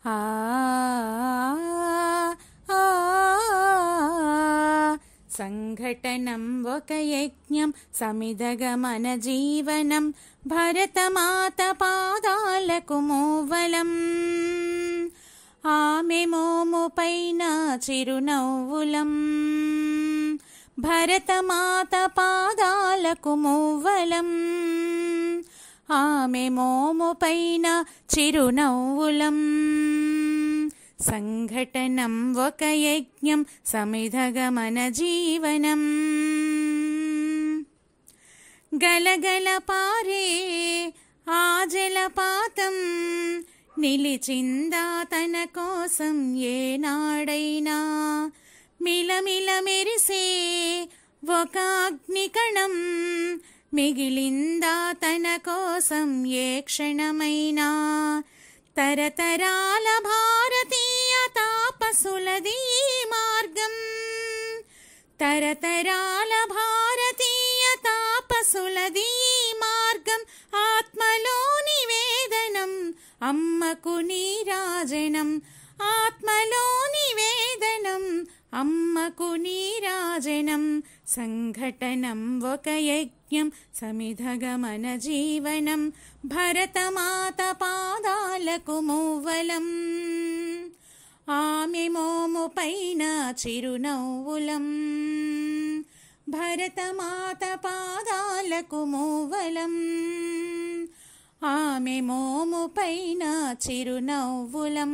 ఆ సంఘటనం ఒక యజ్ఞం సమిధగమన జీవనం భరతమాత పాదాలకు మూవలం ఆమె మోము పైన చిరునవ్వులం భరతమాత పాదాలకు మూవలం ఆమె మోము పైన చిరునవ్వులం సంఘటనం ఒక యజ్ఞం సమిధగమన జీవనం గలగల పారే ఆ జలపాతం నిలిచిందా తన కోసం ఏనాడైనా మిలమిల మెరిసే ఒక అగ్నికణం మిగిలిందా తన కోసం ఏ క్షణమైనా తరతరాల భారతీయ తాపసులది మార్గం తరతరాల భారతీయ తాపసులది మార్గం ఆత్మలో నివేదనం అమ్మకు నీరాజనం ఆత్మలో నివేదనం అమ్మకు నీరాజనం సంఘటనం ఒక యజ్ఞం సమిధగమన జీవనం భరతమాత పాదాలకు మూవలం ఆమె మోము పైన చిరునవ్వులం భరతమాత పాదాలకు మూవలం ఆమె మోము పైన చిరునవ్వులం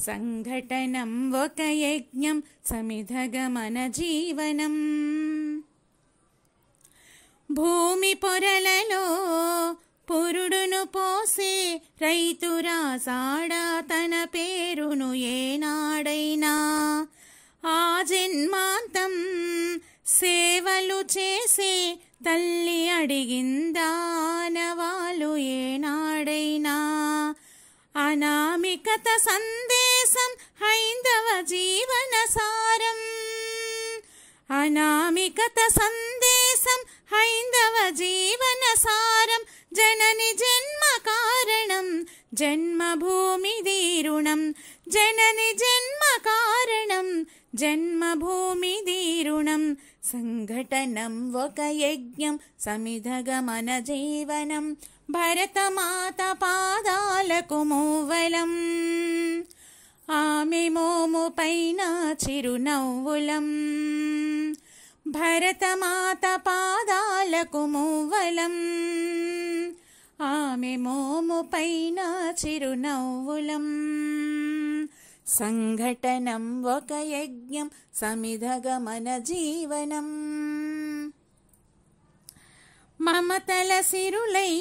సంఘటనం ఒక యజ్ఞం సమిధగమన జీవనం భూమి పొరలలో పురుడును పోసే రైతు రాసాడా తన పేరును ఏనాడైనా ఆ జన్మాంతం సేవలు చేసే తల్లి అడిగిందానవాలు ఏనాడైనా అనామికత సందేశం హైందవ జీవన సారం అనామికత సందేశం హైందవ జీవన సారం జనని జన్మ కారణం జన్మభూమి దీరుణం జనని జన్మ కారణం జన్మభూమి దీరుణం సంఘటనం ఒక యజ్ఞం సమిధగమన జీవనం భరతమాత పాదాలకు మూవలం ఆమె మోము పైన చిరునవ్వులం భరతమాత పాదాలకు మూవలం ఆమె మోము పైన చిరునవ్వులం సంఘటనం ఒక యజ్ఞం సమిధగమన జీవనం మమతల సిరులై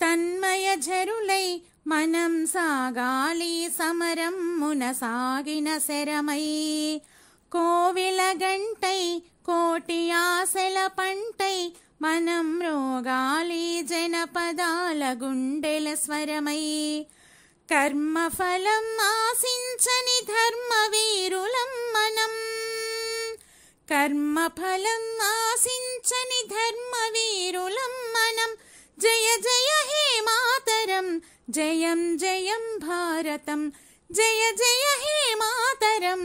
తన్మయ ఝరులై మనం సాగాలి సమరం మున సాగిన శరమై కోవిల గంటై కోటి ఆశల పంటై మనం రోగాలి జనపదాల గుండెల స్వరమై కర్మఫలం ఆశించని ధర్మవీరులం మనం కర్మఫలం ఆశించని ధర్మవీరులం మనం జయ జయ హే మాతరం జయం జయం భారతం జయ జయ హే మాతరం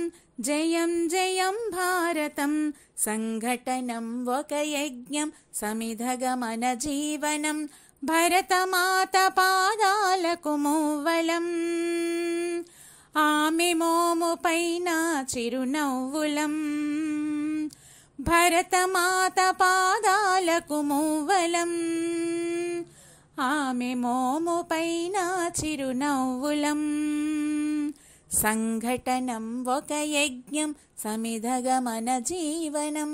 జయం జయం భారతం సంఘటనం ఒక యజ్ఞం సమిధగమన జీవనం భరతమాత పాదాలకు మూవలం ఆమె మోము పైన చిరునవ్వులం భరతమాత పాదాలకు మూవలం ఆమె మోము పైన చిరునవ్వులం సంఘటనం ఒక యజ్ఞం సమిధగమన జీవనం